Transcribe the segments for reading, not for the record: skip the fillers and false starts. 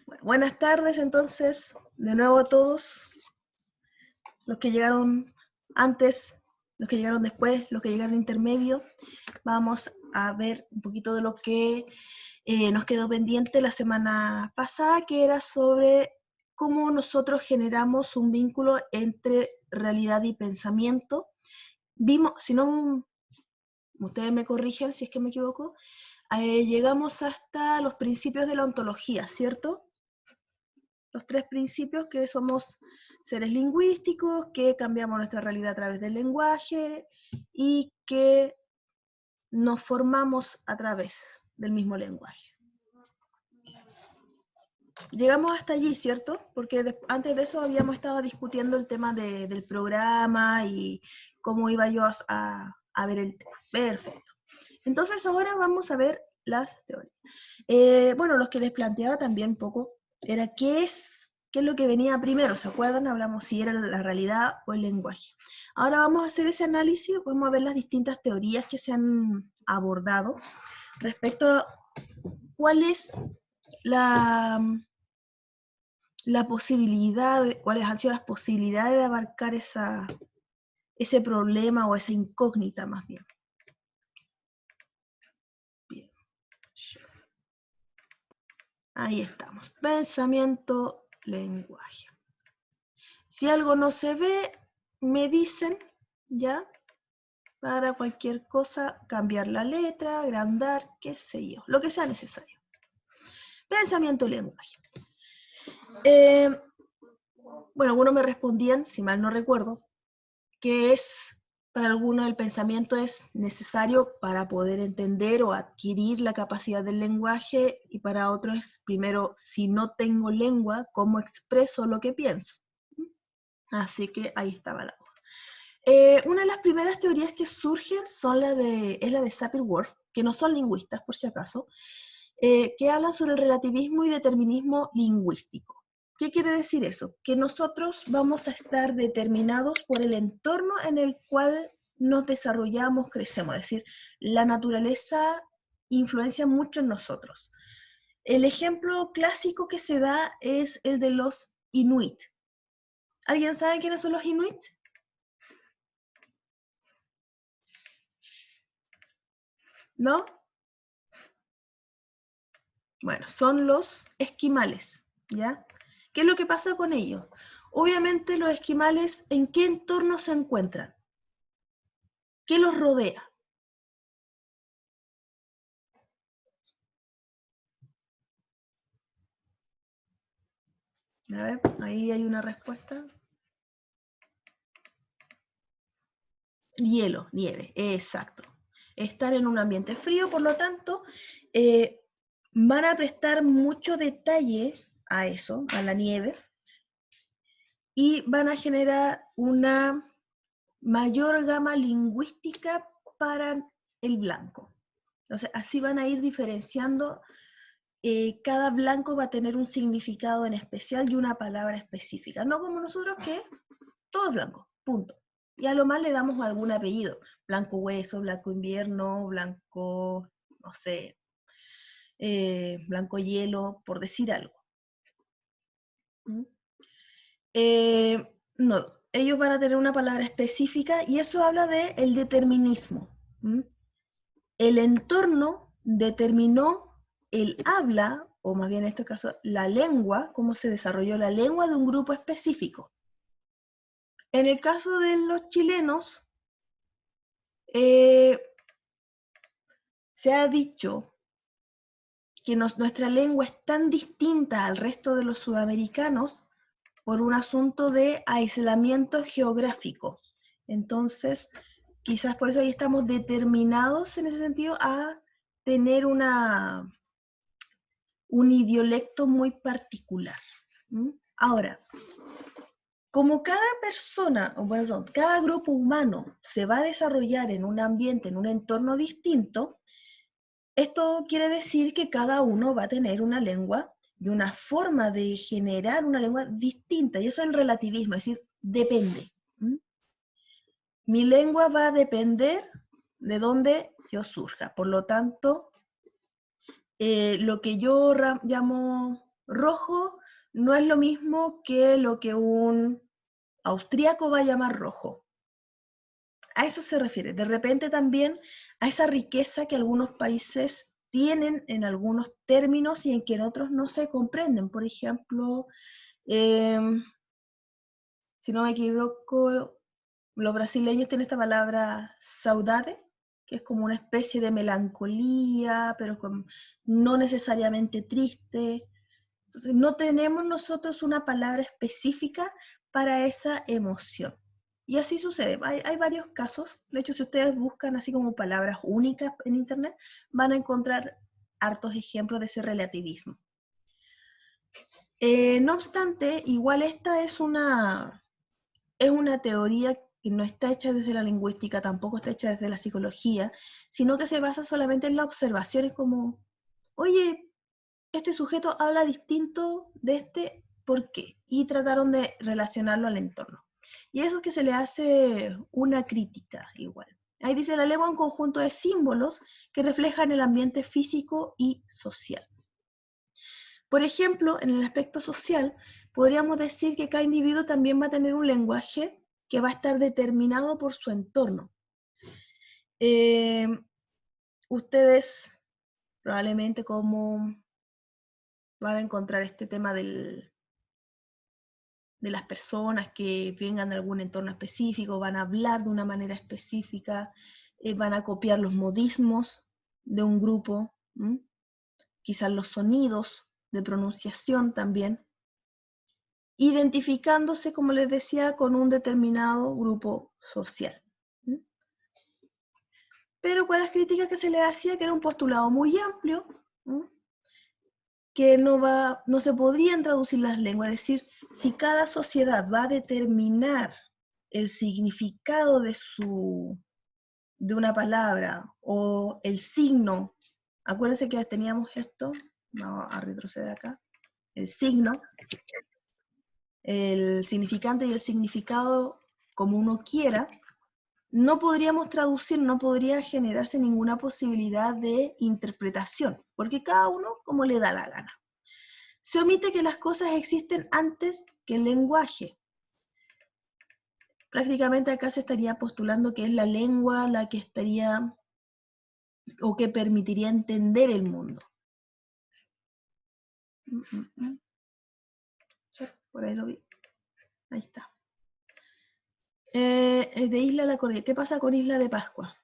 Bueno, buenas tardes entonces, de nuevo a todos, los que llegaron antes, los que llegaron después, los que llegaron intermedio. Vamos a ver un poquito de lo que nos quedó pendiente la semana pasada, que era sobre cómo nosotros generamos un vínculo entre realidad y pensamiento. Vimos, si no, ustedes me corrigen si es que me equivoco, llegamos hasta los principios de la ontología, ¿cierto? Los tres principios que somos seres lingüísticos, que cambiamos nuestra realidad a través del lenguaje y que nos formamos a través del mismo lenguaje. Llegamos hasta allí, ¿cierto? Porque antes de eso habíamos estado discutiendo el tema del programa y cómo iba yo a ver el tema. Perfecto. Entonces ahora vamos a ver las teorías. Bueno, los que les planteaba también un poco era qué es lo que venía primero, ¿se acuerdan? Hablamos si era la realidad o el lenguaje. Ahora vamos a hacer ese análisis, vamos a ver las distintas teorías que se han abordado respecto a cuál es la posibilidad, cuáles han sido las posibilidades de abarcar ese problema o esa incógnita más bien. Bien. Ahí estamos. Pensamiento, lenguaje. Si algo no se ve, me dicen, ¿ya? Para cualquier cosa, cambiar la letra, agrandar, qué sé yo, lo que sea necesario. Pensamiento, lenguaje. Bueno, algunos me respondían, si mal no recuerdo, que para algunos el pensamiento es necesario para poder entender o adquirir la capacidad del lenguaje, y para otros es, primero, si no tengo lengua, ¿cómo expreso lo que pienso? Así que ahí estaba la cosa. Una de las primeras teorías que surgen es la de Sapir-Whorf, que no son lingüistas, por si acaso, que hablan sobre el relativismo y determinismo lingüístico. ¿Qué quiere decir eso? Que nosotros vamos a estar determinados por el entorno en el cual nos desarrollamos, crecemos, es decir, la naturaleza influencia mucho en nosotros. El ejemplo clásico que se da es el de los Inuit. ¿Alguien sabe quiénes son los Inuit? ¿No? Bueno, son los esquimales, ¿ya? ¿Qué es lo que pasa con ellos? Obviamente los esquimales, ¿en qué entorno se encuentran? ¿Qué los rodea? A ver, ahí hay una respuesta. Hielo, nieve, exacto. Están en un ambiente frío, por lo tanto, van a prestar mucho detalle a eso, a la nieve, y van a generar una mayor gama lingüística para el blanco. Entonces, así van a ir diferenciando, cada blanco va a tener un significado en especial y una palabra específica, no como nosotros que todo es blanco, punto. Y a lo más le damos algún apellido, blanco hueso, blanco invierno, blanco, no sé, blanco hielo, por decir algo. No, ellos van a tener una palabra específica y eso habla del determinismo. El entorno determinó el habla, o más bien en este caso la lengua, cómo se desarrolló la lengua de un grupo específico. En el caso de los chilenos, se ha dicho que nuestra lengua es tan distinta al resto de los sudamericanos por un asunto de aislamiento geográfico. Entonces, quizás por eso ahí estamos determinados en ese sentido a tener un idiolecto muy particular. Ahora, como cada persona, o bueno, cada grupo humano se va a desarrollar en un ambiente, en un entorno distinto, esto quiere decir que cada uno va a tener una lengua y una forma de generar una lengua distinta, y eso es el relativismo, es decir, depende. Mi lengua va a depender de dónde yo surja, por lo tanto, lo que yo llamo rojo no es lo mismo que lo que un austríaco va a llamar rojo. A eso se refiere. De repente también a esa riqueza que algunos países tienen en algunos términos y en que en otros no se comprenden. Por ejemplo, si no me equivoco, los brasileños tienen esta palabra saudade, que es como una especie de melancolía, pero no necesariamente triste. Entonces, no tenemos nosotros una palabra específica para esa emoción. Y así sucede. Hay varios casos. De hecho, si ustedes buscan así como palabras únicas en Internet, van a encontrar hartos ejemplos de ese relativismo. No obstante, igual esta es una teoría que no está hecha desde la lingüística, tampoco está hecha desde la psicología, sino que se basa solamente en las observaciones como, oye, este sujeto habla distinto de este, ¿por qué? Y trataron de relacionarlo al entorno. Y eso es que se le hace una crítica igual. Ahí dice, la lengua es un conjunto de símbolos que reflejan el ambiente físico y social. Por ejemplo, en el aspecto social, podríamos decir que cada individuo también va a tener un lenguaje que va a estar determinado por su entorno. Ustedes probablemente como van a encontrar este tema de las personas que vengan de algún entorno específico, van a hablar de una manera específica, van a copiar los modismos de un grupo, quizás los sonidos de pronunciación también, identificándose, como les decía, con un determinado grupo social. Pero con las críticas que se le hacía, que era un postulado muy amplio, que no se podrían traducir las lenguas, es decir, si cada sociedad va a determinar el significado de una palabra o el signo, acuérdense que teníamos esto, vamos a retroceder acá, el signo, el significante y el significado como uno quiera, no podríamos traducir, no podría generarse ninguna posibilidad de interpretación, porque cada uno como le da la gana. Se omite que las cosas existen antes que el lenguaje. Prácticamente acá se estaría postulando que es la lengua la que estaría o que permitiría entender el mundo. Por ahí lo vi. Ahí está. De Isla La Cordillera. ¿Qué pasa con Isla de Pascua?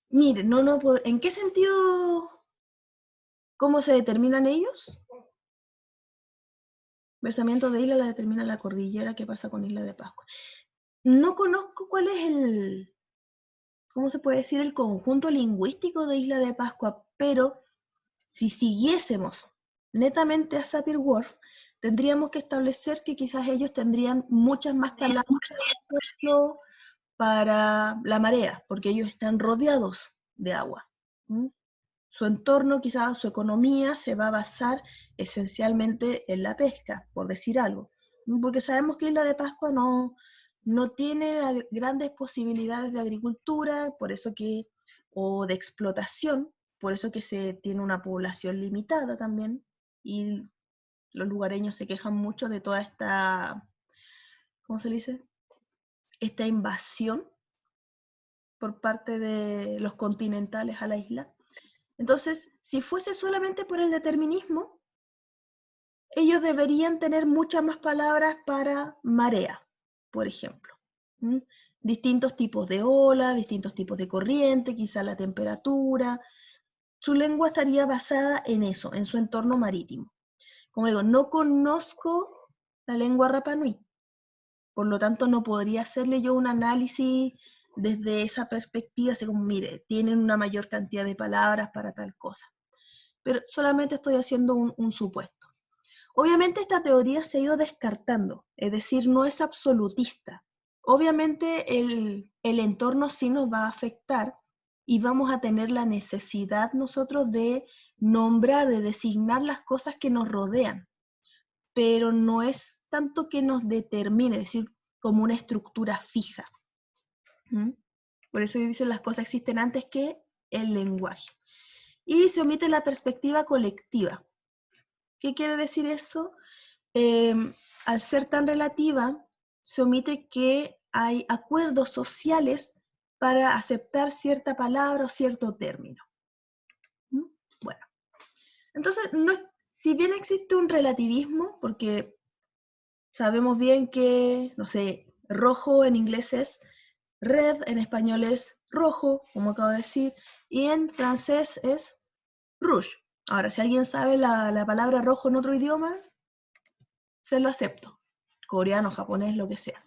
Miren, ¿en qué sentido, cómo se determinan ellos? Pensamiento de isla la determina la cordillera. ¿Qué pasa con Isla de Pascua? No conozco cuál es ¿cómo se puede decir? El conjunto lingüístico de Isla de Pascua, pero si siguiésemos netamente a Sapir-Whorf, tendríamos que establecer que quizás ellos tendrían muchas más palabras para la marea, porque ellos están rodeados de agua. Su entorno, quizás su economía, se va a basar esencialmente en la pesca, por decir algo. Porque sabemos que Isla de Pascua no tiene grandes posibilidades de agricultura, o de explotación, por eso que se tiene una población limitada también, y los lugareños se quejan mucho de toda esta, ¿cómo se dice? Esta invasión por parte de los continentales a la isla. Entonces, si fuese solamente por el determinismo, ellos deberían tener muchas más palabras para marea, por ejemplo. Distintos tipos de ola, distintos tipos de corriente, quizá la temperatura. Su lengua estaría basada en eso, en su entorno marítimo. Como digo, no conozco la lengua Rapa Nui, por lo tanto no podría hacerle yo un análisis desde esa perspectiva, así como, mire, tienen una mayor cantidad de palabras para tal cosa. Pero solamente estoy haciendo un supuesto. Obviamente esta teoría se ha ido descartando, es decir, no es absolutista. Obviamente el entorno sí nos va a afectar y vamos a tener la necesidad nosotros de nombrar, de designar las cosas que nos rodean, pero no es tanto que nos determine, es decir, como una estructura fija. Por eso dicen las cosas existen antes que el lenguaje. Y se omite la perspectiva colectiva. ¿Qué quiere decir eso? Al ser tan relativa, se omite que hay acuerdos sociales para aceptar cierta palabra o cierto término. Bueno, entonces, si bien existe un relativismo, porque sabemos bien que, no sé, rojo en inglés es red, en español es rojo, como acabo de decir, y en francés es rouge. Ahora, si alguien sabe la palabra rojo en otro idioma, se lo acepto. Coreano, japonés, lo que sea.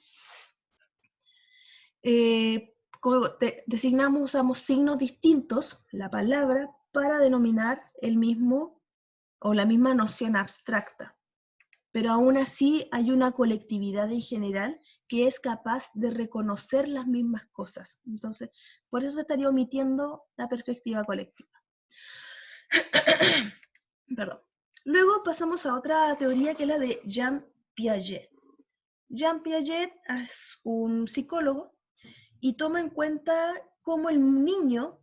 Como designamos, usamos signos distintos, la palabra, para denominar el mismo o la misma noción abstracta. Pero aún así hay una colectividad en general que es capaz de reconocer las mismas cosas. Entonces, por eso se estaría omitiendo la perspectiva colectiva. Perdón. Luego pasamos a otra teoría que es la de Jean Piaget. Jean Piaget es un psicólogo y toma en cuenta cómo el niño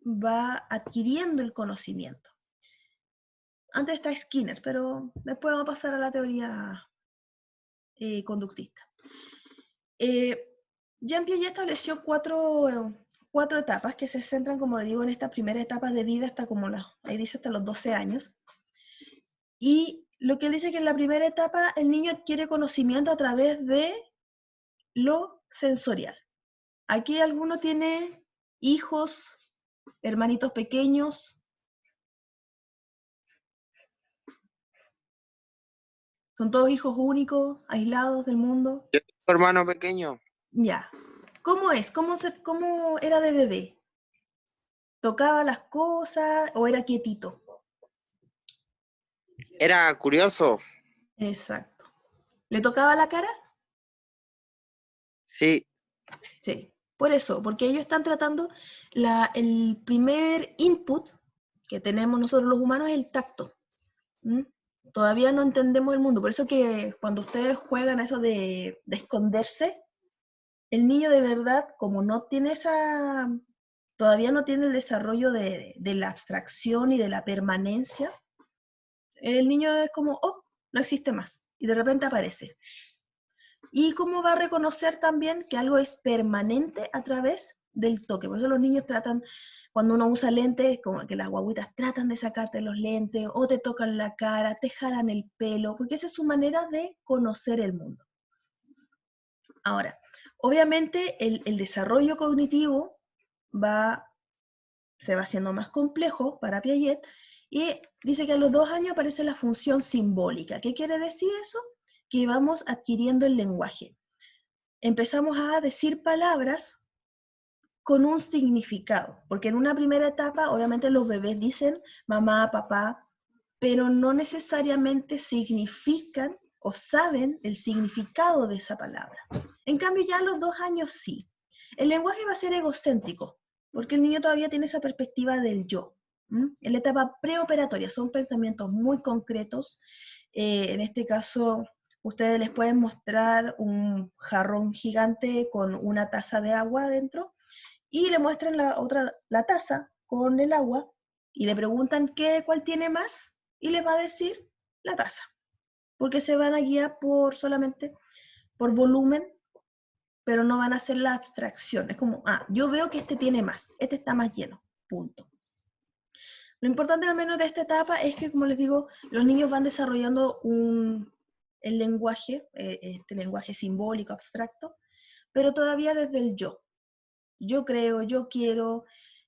va adquiriendo el conocimiento. Antes está Skinner, pero después vamos a pasar a la teoría conductista. Jean Piaget estableció cuatro etapas que se centran, como le digo, en esta primera etapa de vida hasta ahí dice hasta los 12 años. Y lo que él dice que en la primera etapa el niño adquiere conocimiento a través de lo sensorial. Aquí alguno tiene hijos, hermanitos pequeños. ¿Son todos hijos únicos, aislados del mundo? Yo tengo hermano pequeño. Ya. ¿Cómo es? ¿Cómo era de bebé? ¿Tocaba las cosas o era quietito? Era curioso. Exacto. ¿Le tocaba la cara? Sí. Sí. Por eso, porque ellos están tratando, el primer input que tenemos nosotros los humanos es el tacto. ¿Mm? Todavía no entendemos el mundo. Por eso que cuando ustedes juegan eso de esconderse, el niño de verdad, como no tiene todavía no tiene el desarrollo de la abstracción y de la permanencia, el niño es como, oh, no existe más, y de repente aparece. ¿Y cómo va a reconocer también que algo es permanente a través del toque? Por eso los niños tratan, cuando uno usa lentes, como que las guaguitas tratan de sacarte los lentes, o te tocan la cara, te jalan el pelo, porque esa es su manera de conocer el mundo. Ahora, obviamente el desarrollo cognitivo se va haciendo más complejo para Piaget, y dice que a los 2 años aparece la función simbólica. ¿Qué quiere decir eso? Que vamos adquiriendo el lenguaje. Empezamos a decir palabras con un significado, porque en una primera etapa, obviamente los bebés dicen mamá, papá, pero no necesariamente significan o saben el significado de esa palabra. En cambio, ya a los 2 años sí. El lenguaje va a ser egocéntrico, porque el niño todavía tiene esa perspectiva del yo. En la etapa preoperatoria son pensamientos muy concretos. En este caso, ustedes les pueden mostrar un jarrón gigante con una taza de agua adentro y le muestran la taza con el agua y le preguntan cuál tiene más y les va a decir la taza, porque se van a guiar solamente por volumen, pero no van a hacer la abstracción. Es como, yo veo que este tiene más, este está más lleno, punto. Lo importante al menos de esta etapa es que, como les digo, los niños van desarrollando el lenguaje, este lenguaje simbólico, abstracto, pero todavía desde el yo. Yo creo, yo quiero,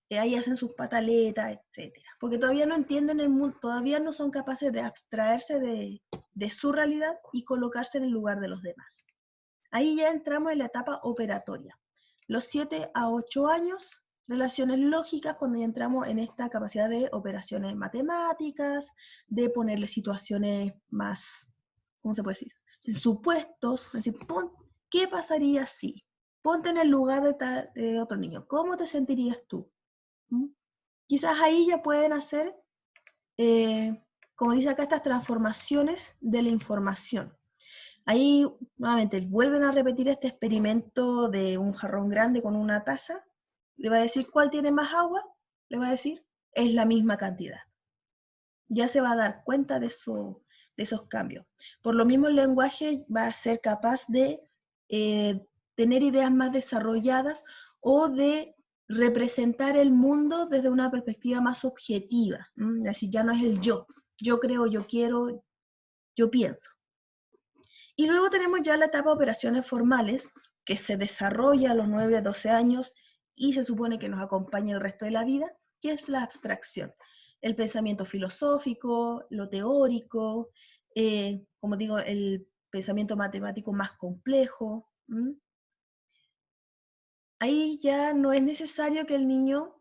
ahí hacen sus pataletas, etc. Porque todavía no entienden el mundo, todavía no son capaces de abstraerse de su realidad y colocarse en el lugar de los demás. Ahí ya entramos en la etapa operatoria. Los 7 a 8 años, relaciones lógicas, cuando ya entramos en esta capacidad de operaciones matemáticas, de ponerle situaciones más, ¿cómo se puede decir? Supuestos, es decir, ¿qué pasaría si? Ponte en el lugar de otro niño. ¿Cómo te sentirías tú? Quizás ahí ya pueden hacer, como dice acá, estas transformaciones de la información. Ahí, nuevamente, vuelven a repetir este experimento de un jarrón grande con una taza. Le va a decir cuál tiene más agua. Le va a decir, es la misma cantidad. ya se va a dar cuenta de esos cambios. Por lo mismo el lenguaje va a ser capaz de tener ideas más desarrolladas o de representar el mundo desde una perspectiva más objetiva. Así ya no es el yo creo, yo quiero, yo pienso. Y luego tenemos ya la etapa de operaciones formales, que se desarrolla a los 9 a 12 años y se supone que nos acompaña el resto de la vida, que es la abstracción. El pensamiento filosófico, lo teórico, como digo, el pensamiento matemático más complejo. Ahí ya no es necesario que el niño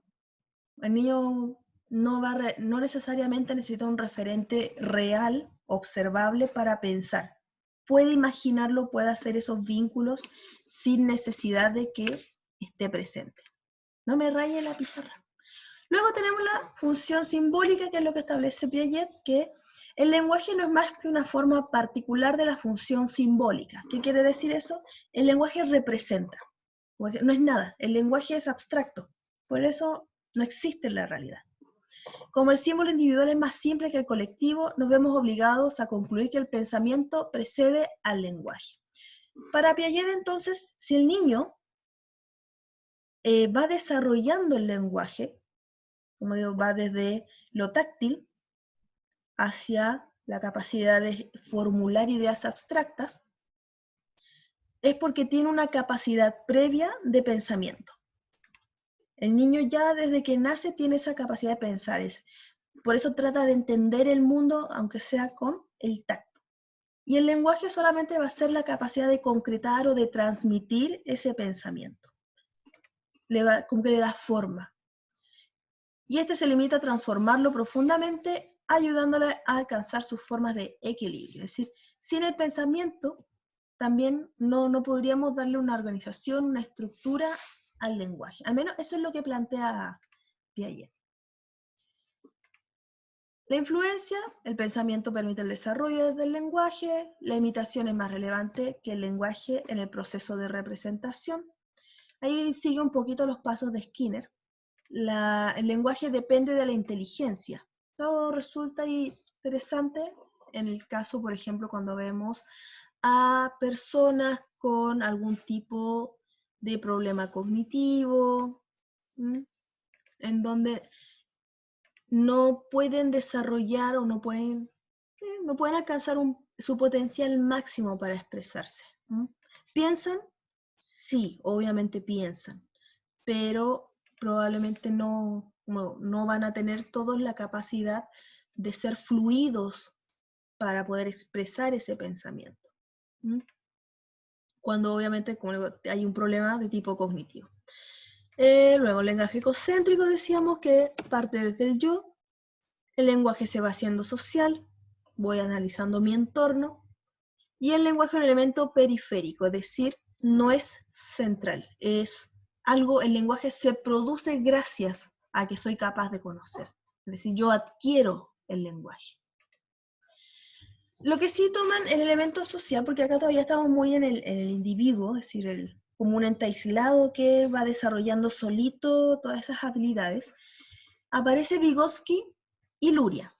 no necesariamente necesita un referente real, observable para pensar. Puede imaginarlo, puede hacer esos vínculos sin necesidad de que esté presente. No me raye la pizarra. Luego tenemos la función simbólica, que es lo que establece Piaget, que el lenguaje no es más que una forma particular de la función simbólica. ¿Qué quiere decir eso? El lenguaje representa. No es nada, el lenguaje es abstracto. Por eso no existe en la realidad. Como el símbolo individual es más simple que el colectivo, nos vemos obligados a concluir que el pensamiento precede al lenguaje. Para Piaget, entonces, si el niño va desarrollando el lenguaje, como digo, va desde lo táctil hacia la capacidad de formular ideas abstractas, es porque tiene una capacidad previa de pensamiento. El niño ya desde que nace tiene esa capacidad de pensar. Por eso trata de entender el mundo, aunque sea con el tacto. Y el lenguaje solamente va a ser la capacidad de concretar o de transmitir ese pensamiento. Como que le da forma. Y este se limita a transformarlo profundamente, ayudándole a alcanzar sus formas de equilibrio. Es decir, sin el pensamiento también no podríamos darle una organización, una estructura al lenguaje. Al menos eso es lo que plantea Piaget. La influencia, el pensamiento permite el desarrollo del lenguaje, la imitación es más relevante que el lenguaje en el proceso de representación. Ahí sigue un poquito los pasos de Skinner. El lenguaje depende de la inteligencia. Todo resulta interesante en el caso, por ejemplo, cuando vemos a personas con algún tipo de problema cognitivo, en donde no pueden desarrollar o no pueden alcanzar su potencial máximo para expresarse. ¿Piensan? Sí, obviamente piensan, pero probablemente no van a tener todos la capacidad de ser fluidos para poder expresar ese pensamiento. Cuando obviamente hay un problema de tipo cognitivo. Luego, el lenguaje egocéntrico, decíamos que parte desde el yo. El lenguaje se va haciendo social, voy analizando mi entorno, y el lenguaje es un elemento periférico, es decir, no es central, es algo, el lenguaje se produce gracias a que soy capaz de conocer, es decir, yo adquiero el lenguaje. Lo que sí toman el elemento social, porque acá todavía estamos muy en el individuo, es decir, como un ente aislado que va desarrollando solito todas esas habilidades, aparece Vygotsky y Luria,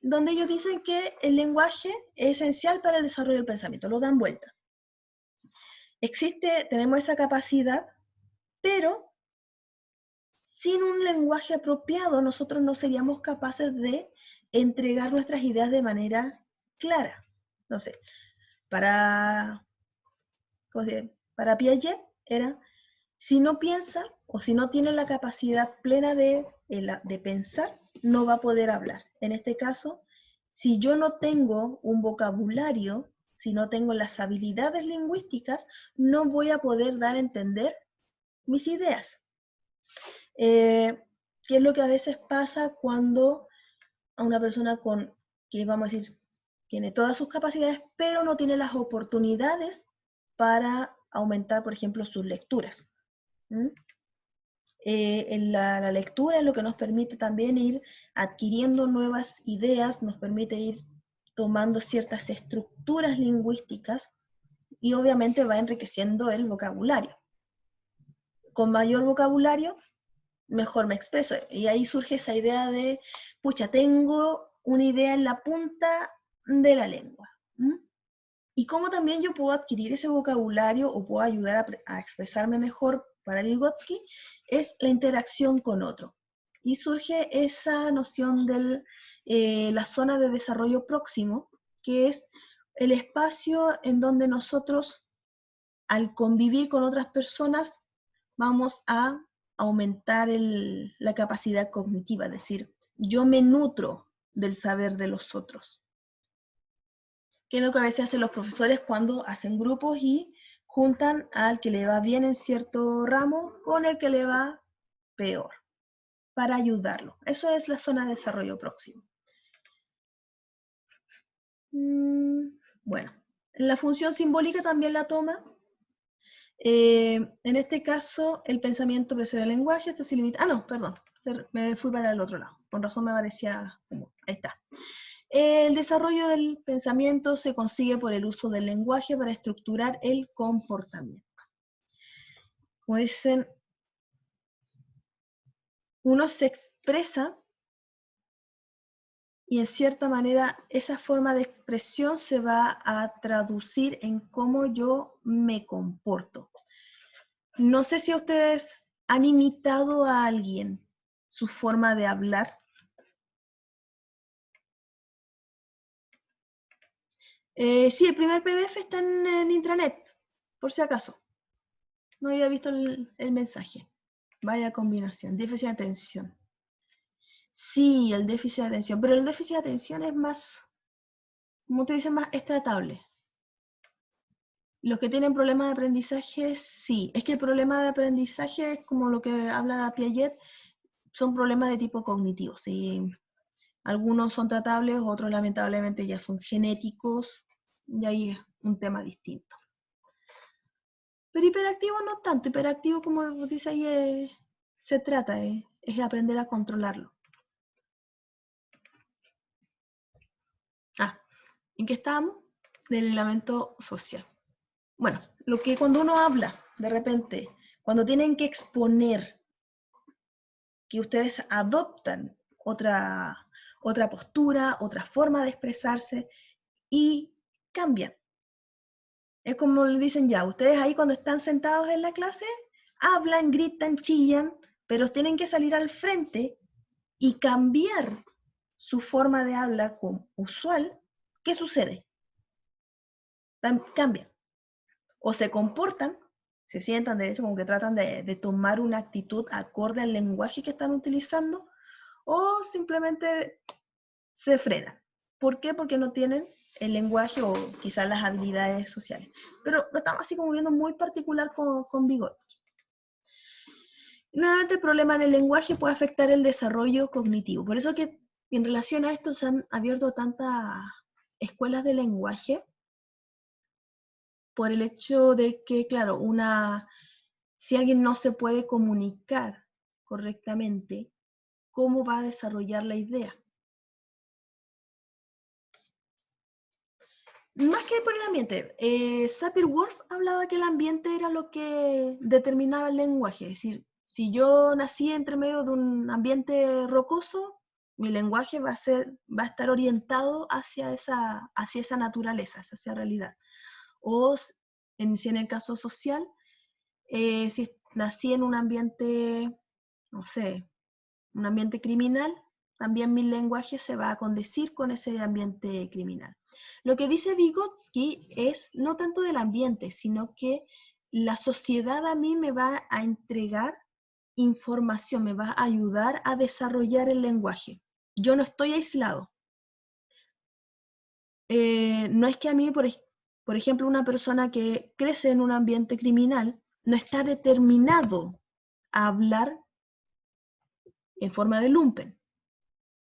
donde ellos dicen que el lenguaje es esencial para el desarrollo del pensamiento, lo dan vuelta. Tenemos esa capacidad, pero sin un lenguaje apropiado nosotros no seríamos capaces de entregar nuestras ideas de manera clara. Entonces, para Piaget era, si no piensa o si no tiene la capacidad plena de pensar, no va a poder hablar. En este caso, si yo no tengo un vocabulario, si no tengo las habilidades lingüísticas, no voy a poder dar a entender mis ideas. ¿Qué es lo que a veces pasa cuando a una persona que vamos a decir, tiene todas sus capacidades, pero no tiene las oportunidades para aumentar, por ejemplo, sus lecturas? La lectura es lo que nos permite también ir adquiriendo nuevas ideas, nos permite ir tomando ciertas estructuras lingüísticas y obviamente va enriqueciendo el vocabulario. Con mayor vocabulario, mejor me expreso. Y ahí surge esa idea de, pucha, tengo una idea en la punta de la lengua. Y cómo también yo puedo adquirir ese vocabulario o puedo ayudar a expresarme mejor para Vygotsky es la interacción con otro. Y surge esa noción de la zona de desarrollo próximo, que es el espacio en donde nosotros, al convivir con otras personas, vamos a aumentar la capacidad cognitiva, es decir, yo me nutro del saber de los otros. Que es lo que a veces hacen los profesores cuando hacen grupos y juntan al que le va bien en cierto ramo con el que le va peor, para ayudarlo. Eso es la zona de desarrollo próximo. Bueno, la función simbólica también la toma. En este caso, el pensamiento precede el lenguaje, esto se limita... Ah, no, perdón, me fui para el otro lado. Con razón me parecía como... Ahí está. El desarrollo del pensamiento se consigue por el uso del lenguaje para estructurar el comportamiento. Como dicen, uno se expresa y en cierta manera esa forma de expresión se va a traducir en cómo yo me comporto. No sé si ustedes han imitado a alguien su forma de hablar. Sí, el primer PDF está en intranet, por si acaso. No había visto el mensaje. Vaya combinación, déficit de atención. Sí, el déficit de atención, pero el déficit de atención es más, como te dicen, más es tratable. Los que tienen problemas de aprendizaje, sí. Es que el problema de aprendizaje es como lo que habla Piaget, son problemas de tipo cognitivo. ¿Sí? Algunos son tratables, otros lamentablemente ya son genéticos, y ahí es un tema distinto. Pero hiperactivo no tanto, hiperactivo como dice ahí se trata, es aprender a controlarlo. ¿En qué estábamos? Del aislamiento social. Bueno, lo que cuando uno habla, de repente, cuando tienen que exponer que ustedes adoptan otra postura, otra forma de expresarse y cambian. Es como le dicen ya, ustedes ahí cuando están sentados en la clase, hablan, gritan, chillan, pero tienen que salir al frente y cambiar su forma de hablar como usual. ¿Qué sucede? Cambian. O se comportan, se sientan de hecho como que tratan de tomar una actitud acorde al lenguaje que están utilizando, o simplemente se frenan. ¿Por qué? Porque no tienen el lenguaje o quizás las habilidades sociales. Pero lo estamos así como viendo muy particular con Vygotsky. Nuevamente el problema en el lenguaje puede afectar el desarrollo cognitivo. Por eso que en relación a esto se han abierto tantas escuelas de lenguaje, por el hecho de que, claro, si alguien no se puede comunicar correctamente, ¿cómo va a desarrollar la idea? Más que por el ambiente, Sapir-Whorf hablaba que el ambiente era lo que determinaba el lenguaje. Es decir, si yo nací entre medio de un ambiente rocoso, mi lenguaje va a estar orientado hacia esa naturaleza, hacia esa realidad. O si en el caso social, si nací en un ambiente, no sé, un ambiente criminal, también mi lenguaje se va a condecir con ese ambiente criminal. Lo que dice Vygotsky es no tanto del ambiente, sino que la sociedad a mí me va a entregar información, me va a ayudar a desarrollar el lenguaje. Yo no estoy aislado. No es que a mí, por ejemplo, una persona que crece en un ambiente criminal no está determinado a hablar en forma de lumpen.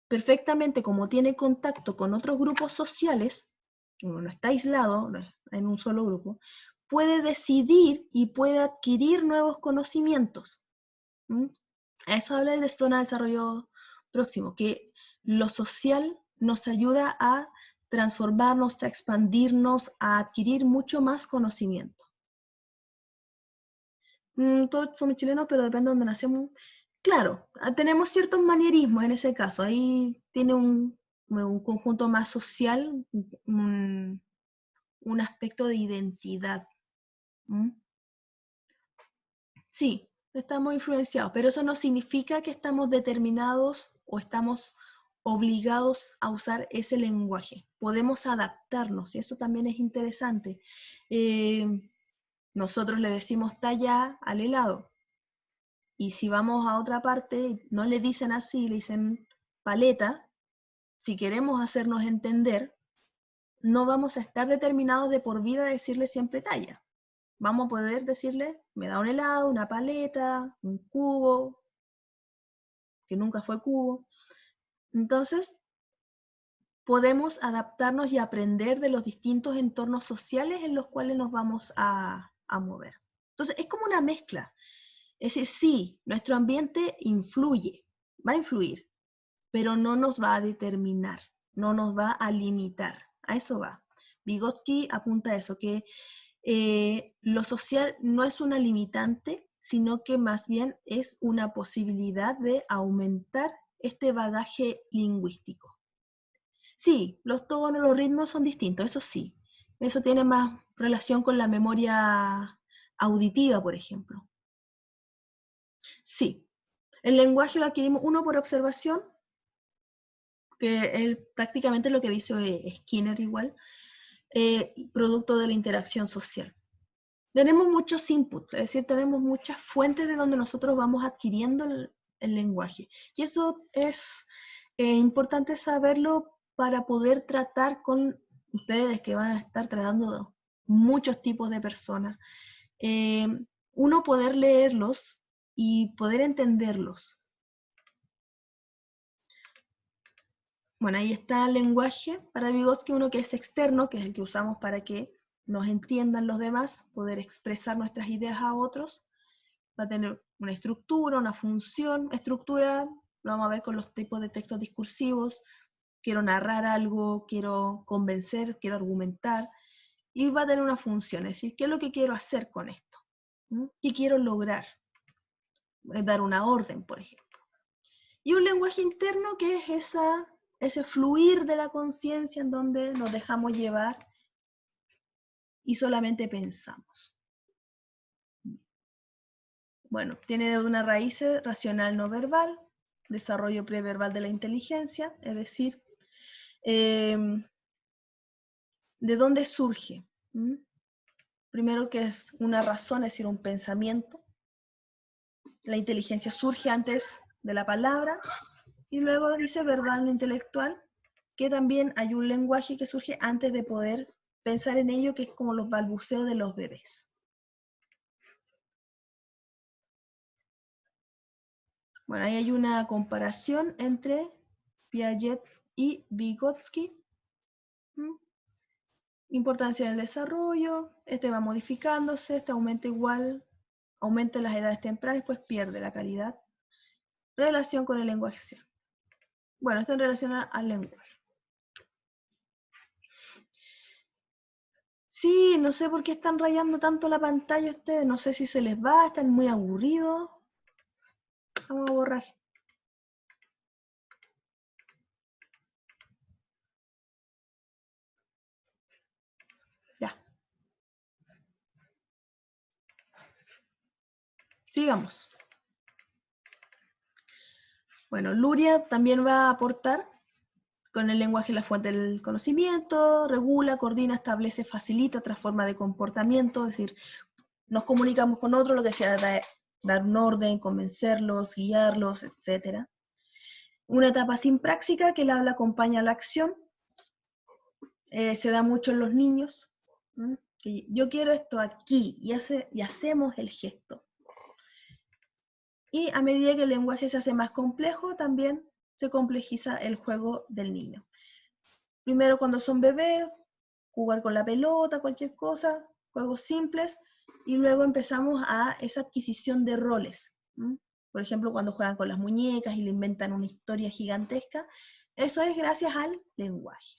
Perfectamente, como tiene contacto con otros grupos sociales, como no está aislado en un solo grupo, puede decidir y puede adquirir nuevos conocimientos. Eso habla de zona de desarrollo próximo, que lo social nos ayuda a transformarnos, a expandirnos, a adquirir mucho más conocimiento. Todos somos chilenos, pero depende de donde nacemos. Claro, tenemos ciertos manierismos en ese caso. Ahí tiene un conjunto más social, un aspecto de identidad. ¿Mm? Sí, estamos influenciados, pero eso no significa que estamos determinados o estamos obligados a usar ese lenguaje. Podemos adaptarnos, y eso también es interesante. Nosotros le decimos talla al helado, y si vamos a otra parte, no le dicen así, le dicen paleta. Si queremos hacernos entender, no vamos a estar determinados de por vida a decirle siempre talla. Vamos a poder decirle, me da un helado, una paleta, un cubo, que nunca fue cubo. Entonces, podemos adaptarnos y aprender de los distintos entornos sociales en los cuales nos vamos a mover. Entonces, es como una mezcla. Es decir, sí, nuestro ambiente influye, va a influir, pero no nos va a determinar, no nos va a limitar. A eso va. Vygotsky apunta a eso, que lo social no es una limitante, sino que más bien es una posibilidad de aumentar este bagaje lingüístico. Sí, los tonos, los ritmos son distintos, eso sí. Eso tiene más relación con la memoria auditiva, por ejemplo. Sí, el lenguaje lo adquirimos uno por observación, que es prácticamente lo que dice Skinner igual, producto de la interacción social. Tenemos muchos inputs, es decir, tenemos muchas fuentes de donde nosotros vamos adquiriendo el lenguaje. Y eso es importante saberlo para poder tratar con ustedes que van a estar tratando de muchos tipos de personas. Uno poder leerlos y poder entenderlos. Bueno, ahí está el lenguaje para Vygotsky, uno que es externo, que es el que usamos para que nos entiendan los demás, poder expresar nuestras ideas a otros. Va a tener una estructura, una función. Estructura lo vamos a ver con los tipos de textos discursivos. Quiero narrar algo, quiero convencer, quiero argumentar. Y va a tener una función, es decir, ¿qué es lo que quiero hacer con esto? ¿Qué quiero lograr? Dar una orden, por ejemplo. Y un lenguaje interno que es ese fluir de la conciencia en donde nos dejamos llevar y solamente pensamos. Bueno, tiene una raíz racional no verbal, desarrollo preverbal de la inteligencia, es decir, ¿de dónde surge? Primero que es una razón, es decir, un pensamiento. La inteligencia surge antes de la palabra, y luego dice verbal no intelectual, que también hay un lenguaje que surge antes de poder pensar en ello, que es como los balbuceos de los bebés. Bueno, ahí hay una comparación entre Piaget y Vygotsky. Importancia del desarrollo, este va modificándose, este aumenta igual, aumenta en las edades tempranas, después pierde la calidad. Relación con el lenguaje. Bueno, esto en relación al lenguaje. Sí, no sé por qué están rayando tanto la pantalla ustedes, no sé si se les va, están muy aburridos. Vamos a borrar. Ya. Sigamos. Bueno, Luria también va a aportar con el lenguaje la fuente del conocimiento, regula, coordina, establece, facilita, transforma de comportamiento, es decir, nos comunicamos con otros, lo que sea dar un orden, convencerlos, guiarlos, etc. Una etapa simpráctica que el habla acompaña a la acción, se da mucho en los niños, que yo quiero esto aquí, y hacemos el gesto. Y a medida que el lenguaje se hace más complejo, también se complejiza el juego del niño. Primero cuando son bebés, jugar con la pelota, cualquier cosa, juegos simples, y luego empezamos a esa adquisición de roles. Por ejemplo, cuando juegan con las muñecas y le inventan una historia gigantesca, eso es gracias al lenguaje.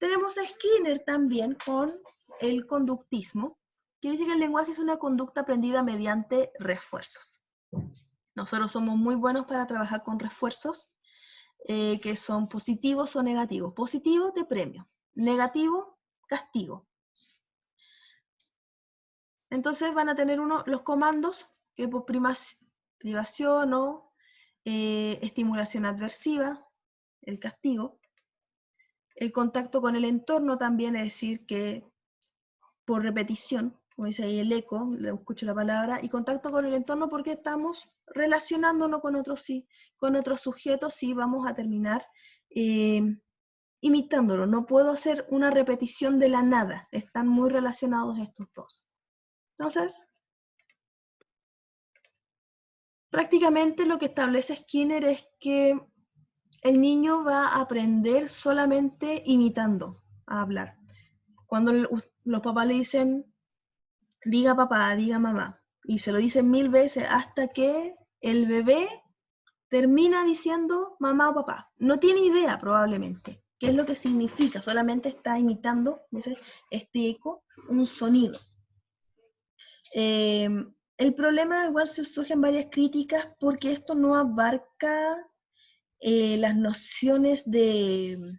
Tenemos a Skinner también con el conductismo, que dice que el lenguaje es una conducta aprendida mediante refuerzos. Nosotros somos muy buenos para trabajar con refuerzos. que son positivos o negativos. Positivo, te premio. Negativo, castigo. Entonces van a tener los comandos, que por privación o estimulación adversiva, el castigo. El contacto con el entorno también, es decir, que por repetición, como dice ahí el eco, le escucho la palabra, y contacto con el entorno porque estamos relacionándonos con otros sujetos y vamos a terminar imitándolo. No puedo hacer una repetición de la nada, están muy relacionados estos dos. Entonces, prácticamente lo que establece Skinner es que el niño va a aprender solamente imitando a hablar. Cuando los papás le dicen, diga papá, diga mamá, y se lo dicen 1000 veces hasta que el bebé termina diciendo mamá o papá. No tiene idea probablemente qué es lo que significa, solamente está imitando, dice, este eco, un sonido. El problema igual se surgen varias críticas porque esto no abarca las nociones de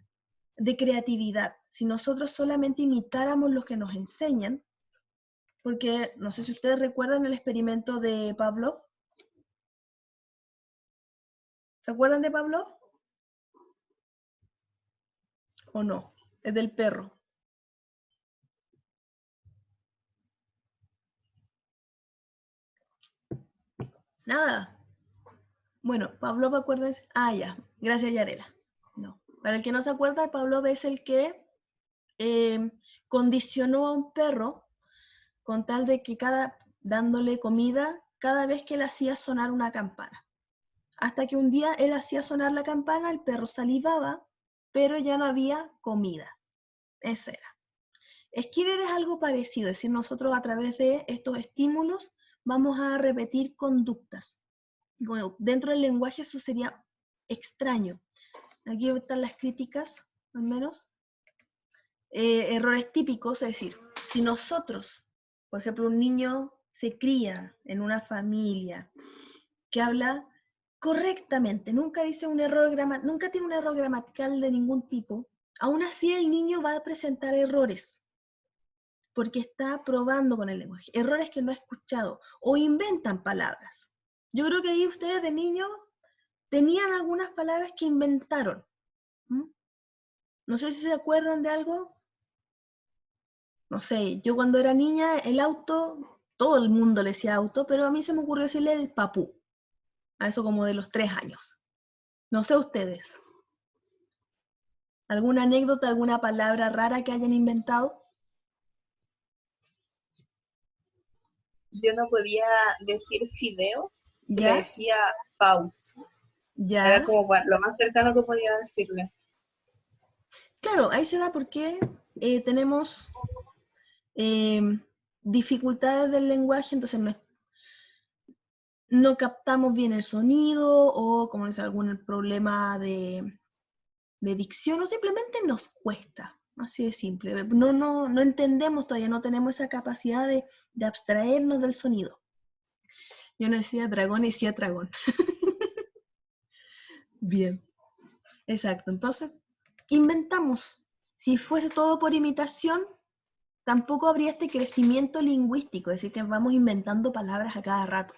creatividad. Si nosotros solamente imitáramos lo que nos enseñan, porque no sé si ustedes recuerdan el experimento de Pavlov. ¿Se acuerdan de Pavlov? ¿O no? Es del perro. Nada. Bueno, Pavlov, acuérdense. Ah, ya. Gracias, Yarela. No. Para el que no se acuerda, Pavlov es el que condicionó a un perro con tal de que dándole comida cada vez que él hacía sonar una campana. Hasta que un día él hacía sonar la campana, el perro salivaba, pero ya no había comida. Ese era. Skinner es algo parecido, es decir, nosotros a través de estos estímulos vamos a repetir conductas. Bueno, dentro del lenguaje eso sería extraño. Aquí están las críticas, al menos. Errores típicos, es decir, si nosotros, por ejemplo, un niño se cría en una familia que habla correctamente, nunca dice nunca tiene un error gramatical de ningún tipo, aún así el niño va a presentar errores, porque está probando con el lenguaje, errores que no ha escuchado, o inventan palabras. Yo creo que ahí ustedes de niños tenían algunas palabras que inventaron. No sé si se acuerdan de algo. No sé, yo cuando era niña, el auto, todo el mundo le decía auto, pero a mí se me ocurrió decirle el papú, a eso como de los 3 años. No sé ustedes. ¿Alguna anécdota, alguna palabra rara que hayan inventado? Yo no podía decir fideos, y le ¿Ya? decía paus. Era ¿Ya? como lo más cercano que podía decirle. Claro, ahí se da porque tenemos dificultades del lenguaje, entonces no captamos bien el sonido o como es algún problema de dicción o simplemente nos cuesta, así de simple. No entendemos todavía, no tenemos esa capacidad de abstraernos del sonido. Yo no decía dragón y decía dragón. Bien, exacto. Entonces, inventamos. Si fuese todo por imitación, tampoco habría este crecimiento lingüístico, es decir, que vamos inventando palabras a cada rato.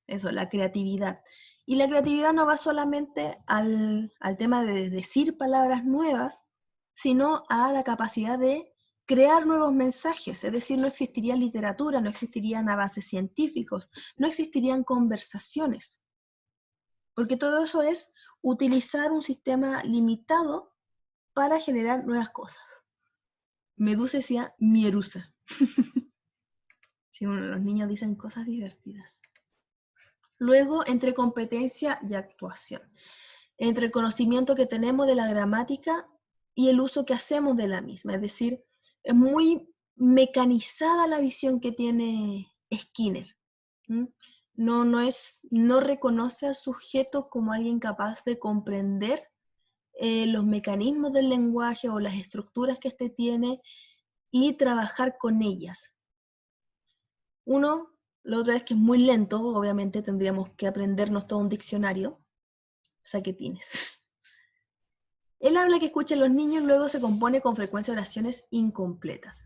Eso, la creatividad. Y la creatividad no va solamente al tema de decir palabras nuevas, sino a la capacidad de crear nuevos mensajes, es decir, no existiría literatura, no existirían avances científicos, no existirían conversaciones, porque todo eso es utilizar un sistema limitado para generar nuevas cosas. Medusa decía mierusa. Sí, bueno, los niños dicen cosas divertidas. Luego, entre competencia y actuación. Entre el conocimiento que tenemos de la gramática y el uso que hacemos de la misma. Es decir, es muy mecanizada la visión que tiene Skinner. No reconoce al sujeto como alguien capaz de comprender los mecanismos del lenguaje o las estructuras que éste tiene y trabajar con ellas. La otra es que es muy lento, obviamente tendríamos que aprendernos todo un diccionario, saquetines. El habla que escuchan los niños luego se compone con frecuencia de oraciones incompletas.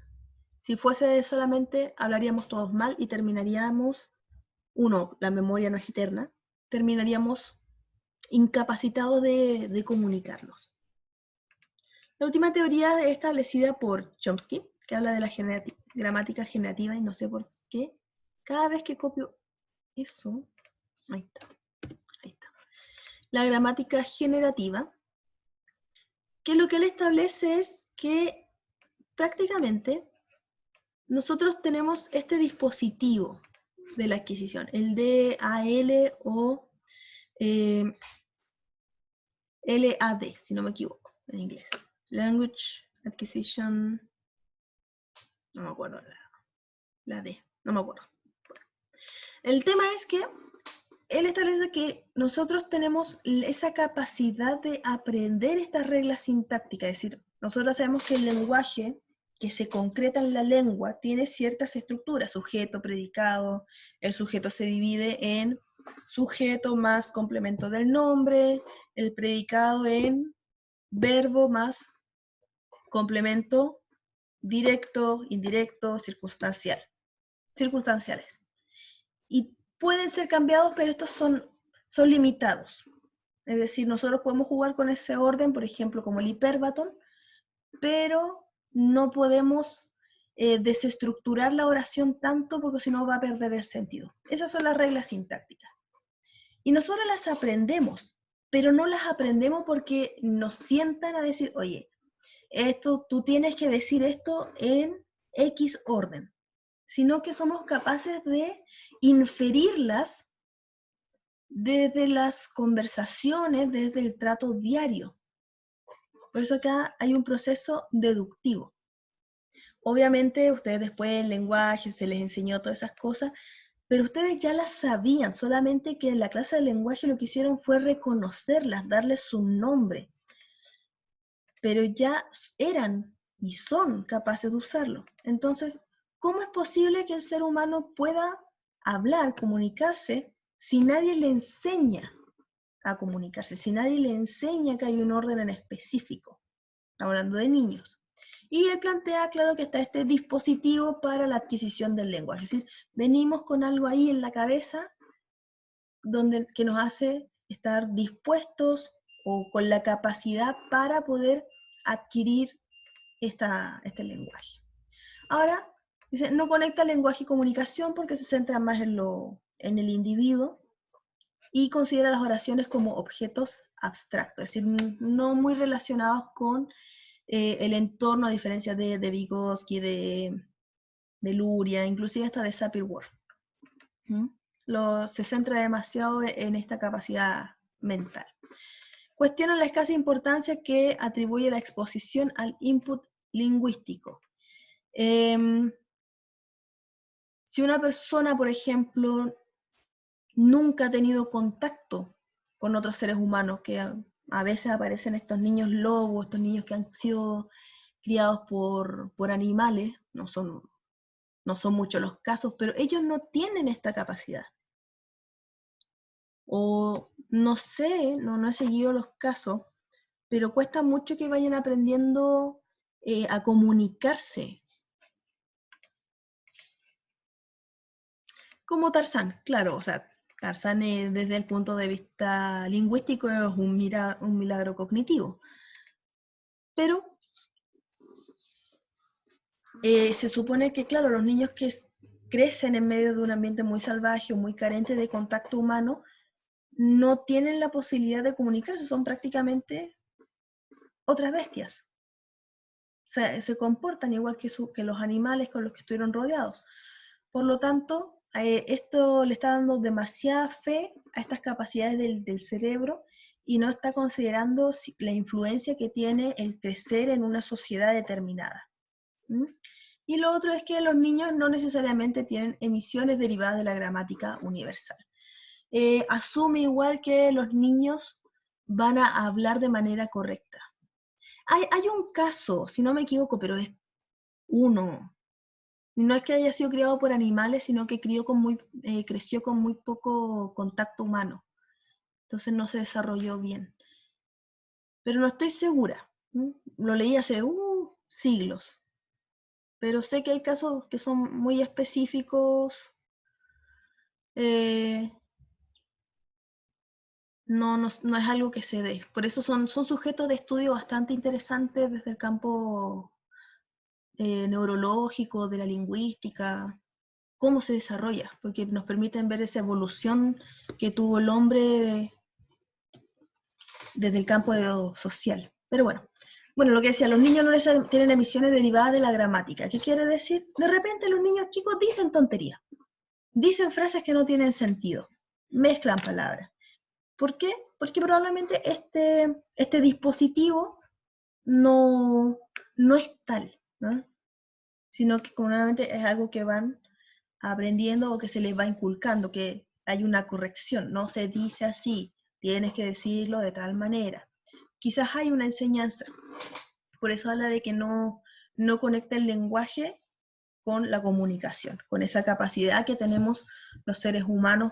Si fuese solamente, hablaríamos todos mal y terminaríamos, la memoria no es eterna, terminaríamos incapacitados de comunicarnos. La última teoría es establecida por Chomsky, que habla de la gramática generativa, y no sé por qué, cada vez que copio eso, ahí está. La gramática generativa, que lo que él establece es que prácticamente nosotros tenemos este dispositivo de la adquisición, el DAL o LAD, si no me equivoco, en inglés. Language Acquisition, no me acuerdo, la D, no me acuerdo. Bueno, el tema es que él establece que nosotros tenemos esa capacidad de aprender estas reglas sintácticas, es decir, nosotros sabemos que el lenguaje que se concreta en la lengua tiene ciertas estructuras, sujeto, predicado, el sujeto se divide en sujeto más complemento del nombre, el predicado en verbo más complemento directo, indirecto, circunstanciales. Y pueden ser cambiados, pero estos son limitados. Es decir, nosotros podemos jugar con ese orden, por ejemplo, como el hiperbatón, pero no podemos desestructurar la oración tanto porque si no va a perder el sentido. Esas son las reglas sintácticas. Y nosotros las aprendemos, pero no las aprendemos porque nos sientan a decir, oye, tú tienes que decir esto en X orden, sino que somos capaces de inferirlas desde las conversaciones, desde el trato diario. Por eso acá hay un proceso deductivo. Obviamente ustedes después el lenguaje se les enseñó todas esas cosas, pero ustedes ya las sabían, solamente que en la clase de lenguaje lo que hicieron fue reconocerlas, darles su nombre. Pero ya eran y son capaces de usarlo. Entonces, ¿cómo es posible que el ser humano pueda hablar, comunicarse, si nadie le enseña a comunicarse, si nadie le enseña que hay un orden en específico? Estamos hablando de niños. Y él plantea, claro, que está este dispositivo para la adquisición del lenguaje. Es decir, venimos con algo ahí en la cabeza que nos hace estar dispuestos o con la capacidad para poder adquirir este lenguaje. Ahora, dice, no conecta lenguaje y comunicación porque se centra más en el individuo y considera las oraciones como objetos abstractos, es decir, no muy relacionados con el entorno, a diferencia de Vygotsky, de Luria, inclusive hasta de Sapir-Whorf. Se centra demasiado en esta capacidad mental. Cuestiona la escasa importancia que atribuye la exposición al input lingüístico. Si una persona, por ejemplo, nunca ha tenido contacto con otros seres humanos, que a veces aparecen estos niños lobos, estos niños que han sido criados por animales, no son muchos los casos, pero ellos no tienen esta capacidad. O no sé, no he seguido los casos, pero cuesta mucho que vayan aprendiendo a comunicarse. Como Tarzán, claro, o sea, Tarzán desde el punto de vista lingüístico es un milagro cognitivo. Pero se supone que, claro, los niños que crecen en medio de un ambiente muy salvaje o muy carente de contacto humano, no tienen la posibilidad de comunicarse, son prácticamente otras bestias. O sea, se comportan igual que los animales con los que estuvieron rodeados. Por lo tanto, esto le está dando demasiada fe a estas capacidades del cerebro y no está considerando la influencia que tiene el crecer en una sociedad determinada. Y lo otro es que los niños no necesariamente tienen emisiones derivadas de la gramática universal. Asume igual que los niños van a hablar de manera correcta. Hay un caso, si no me equivoco, pero es uno. No es que haya sido criado por animales, sino que creció con muy poco contacto humano. entonces no se desarrolló bien. Pero no estoy segura. Lo leí hace siglos, pero sé que hay casos que son muy específicos. No es algo que se dé. Por eso son sujetos de estudio bastante interesantes desde el campo neurológico, de la lingüística, cómo se desarrolla, porque nos permiten ver esa evolución que tuvo el hombre desde el campo social. Pero bueno, lo que decía, los niños no tienen emisiones derivadas de la gramática. ¿Qué quiere decir? De repente los niños chicos dicen tonterías, dicen frases que no tienen sentido, mezclan palabras. ¿Por qué? Porque probablemente este dispositivo no es tal, ¿no? Sino que normalmente es algo que van aprendiendo o que se les va inculcando, que hay una corrección, no se dice así, tienes que decirlo de tal manera. Quizás hay una enseñanza, por eso habla de que no conecta el lenguaje con la comunicación, con esa capacidad que tenemos los seres humanos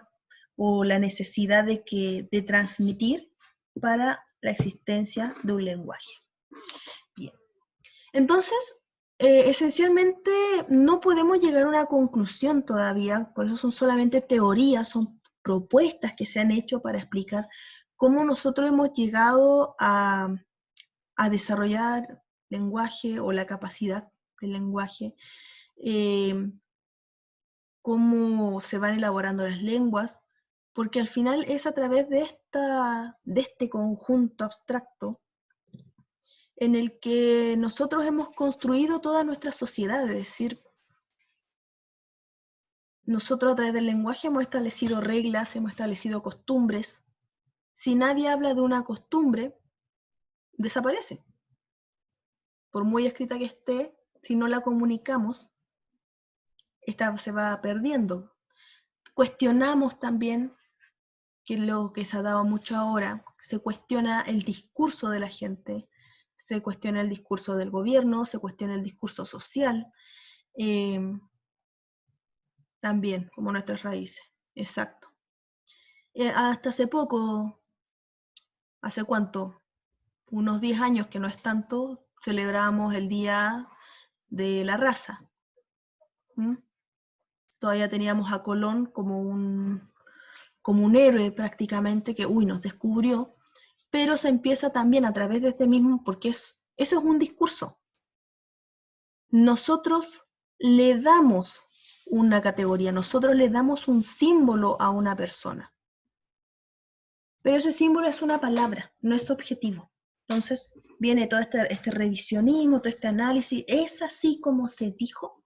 o la necesidad de transmitir para la existencia de un lenguaje. Bien. Entonces, esencialmente no podemos llegar a una conclusión todavía, por eso son solamente teorías, son propuestas que se han hecho para explicar cómo nosotros hemos llegado a desarrollar lenguaje o la capacidad del lenguaje, cómo se van elaborando las lenguas, porque al final es a través de este conjunto abstracto en el que nosotros hemos construido toda nuestra sociedad, es decir, nosotros a través del lenguaje hemos establecido reglas, hemos establecido costumbres. Si nadie habla de una costumbre, desaparece. Por muy escrita que esté, si no la comunicamos, esta se va perdiendo. Cuestionamos también, que es lo que se ha dado mucho ahora, se cuestiona el discurso de la gente, se cuestiona el discurso del gobierno, se cuestiona el discurso social, también, como nuestras raíces, exacto. Hasta hace poco, ¿hace cuánto? Unos 10 años, que no es tanto, celebramos el Día de la Raza. Todavía teníamos a Colón como un héroe prácticamente que, nos descubrió, pero se empieza también a través de este mismo, porque eso es un discurso. Nosotros le damos una categoría, nosotros le damos un símbolo a una persona. Pero ese símbolo es una palabra, no es objetivo. Entonces viene todo este revisionismo, todo este análisis. ¿Es así como se dijo?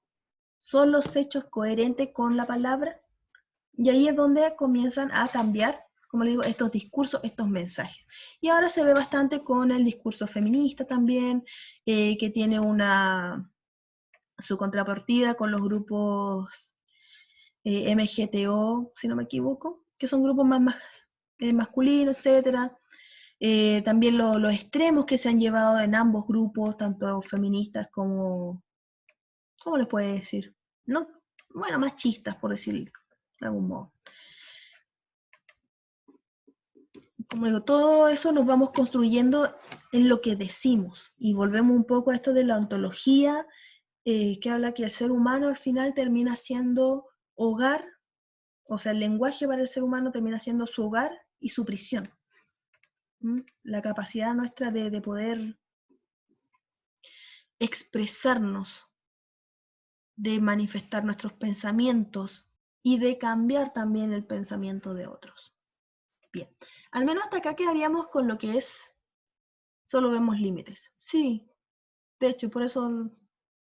¿Son los hechos coherentes con la palabra? Y ahí es donde comienzan a cambiar, como le digo, estos discursos, estos mensajes. Y ahora se ve bastante con el discurso feminista también, que tiene su contrapartida con los grupos MGTO, si no me equivoco, que son grupos más masculinos, etcétera. También los extremos que se han llevado en ambos grupos, tanto feministas como, ¿cómo les puede decir? No, bueno, machistas, por decirlo de algún modo. Como digo, todo eso nos vamos construyendo en lo que decimos, y volvemos un poco a esto de la ontología, que habla que el ser humano al final termina siendo hogar, o sea, el lenguaje para el ser humano termina siendo su hogar y su prisión. La capacidad nuestra de poder expresarnos, de manifestar nuestros pensamientos y de cambiar también el pensamiento de otros. Bien, al menos hasta acá quedaríamos con lo que es, solo vemos límites. Sí, de hecho, por eso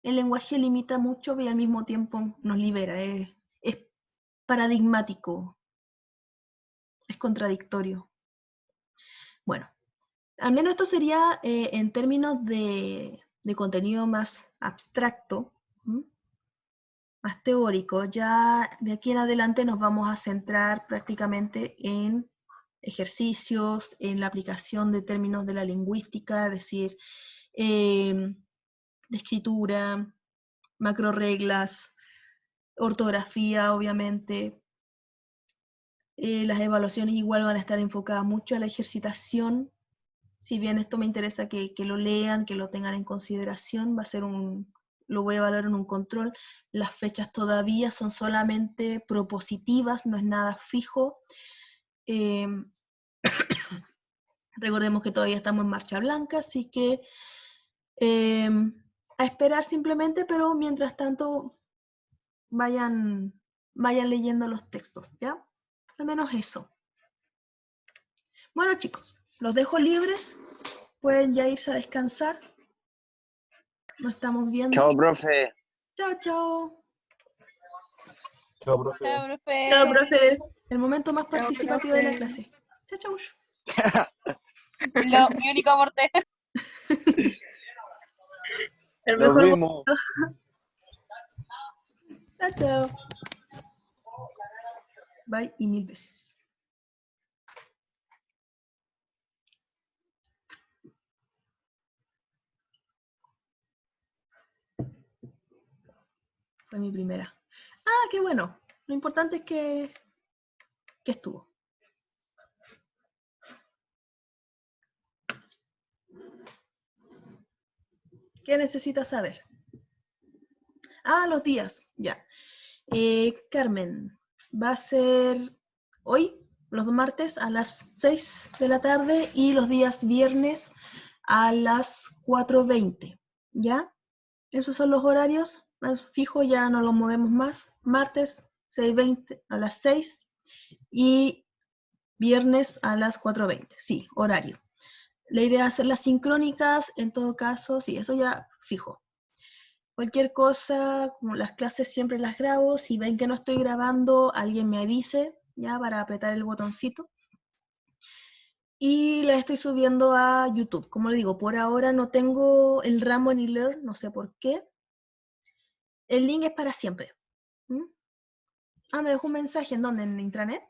el lenguaje limita mucho y al mismo tiempo nos libera, es paradigmático, es contradictorio. Bueno, al menos esto sería en términos de contenido más abstracto, más teórico. Ya de aquí en adelante nos vamos a centrar prácticamente en ejercicios, en la aplicación de términos de la lingüística, es decir, de escritura, macroreglas, ortografía, obviamente, Las evaluaciones igual van a estar enfocadas mucho a la ejercitación. Si bien esto me interesa que lo lean, que lo tengan en consideración, lo voy a evaluar en un control. Las fechas todavía son solamente propositivas, no es nada fijo. Recordemos que todavía estamos en marcha blanca, así que a esperar simplemente, pero mientras tanto vayan leyendo los textos, ¿ya? Al menos eso. Bueno, chicos, los dejo libres. Pueden ya irse a descansar. Nos estamos viendo. Chao, profe. Chao, chao. Chao, profe. Chao, profe. Chao, profe. El momento más Chao, participativo de la profe. clase. Chao, chao. Mi único aporte. El Nos mejor vemos. Chao, chao. Bye y 1000 besos. Fue mi primera. Ah, qué bueno. Lo importante es que estuvo. ¿Qué necesitas saber? Ah, los días, ya. Carmen, va a ser hoy, los martes a las 6 de la tarde y los días viernes a las 4:20, ¿ya? Esos son los horarios más fijos, ya no los movemos más. Martes 6:20 a las 6 y viernes a las 4:20, sí, horario. La idea es hacerlas sincrónicas, en todo caso, sí, eso ya fijo. Cualquier cosa, como las clases siempre las grabo, si ven que no estoy grabando, alguien me avise, ya, para apretar el botoncito. Y las estoy subiendo a YouTube. Como le digo, por ahora no tengo el ramo en eLearn, no sé por qué. El link es para siempre. ¿Mm? Ah, me dejó un mensaje, ¿en dónde? ¿En intranet?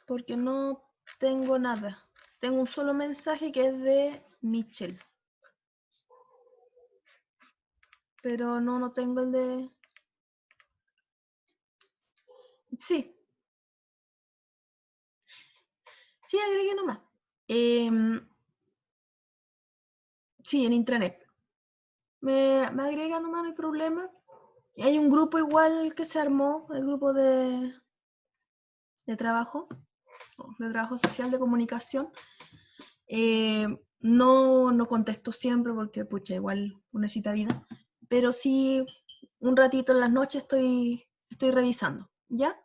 Porque no tengo nada. Tengo un solo mensaje que es de Michelle. Pero no tengo el de... Sí. Sí, agregué nomás. Sí, en intranet. Me agrega nomás, no hay problema. Y hay un grupo igual que se armó, el grupo de trabajo, de trabajo social de comunicación. No contesto siempre porque, pucha, igual necesita vida. Pero sí, un ratito en las noches estoy revisando, ¿ya?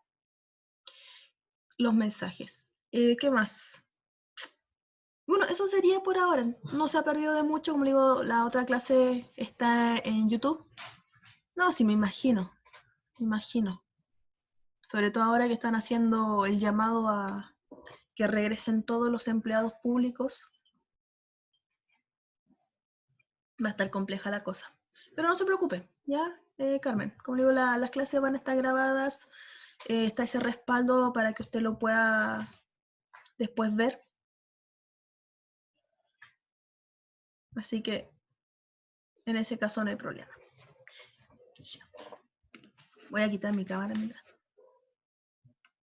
Los mensajes. ¿Qué más? Bueno, eso sería por ahora. No se ha perdido de mucho. Como digo, la otra clase está en YouTube. No, sí, me imagino. Me imagino. Sobre todo ahora que están haciendo el llamado a que regresen todos los empleados públicos. Va a estar compleja la cosa. Pero no se preocupe, ¿ya? Carmen, como digo, las clases van a estar grabadas. Está ese respaldo para que usted lo pueda después ver. Así que en ese caso no hay problema. Ya. Voy a quitar mi cámara mientras.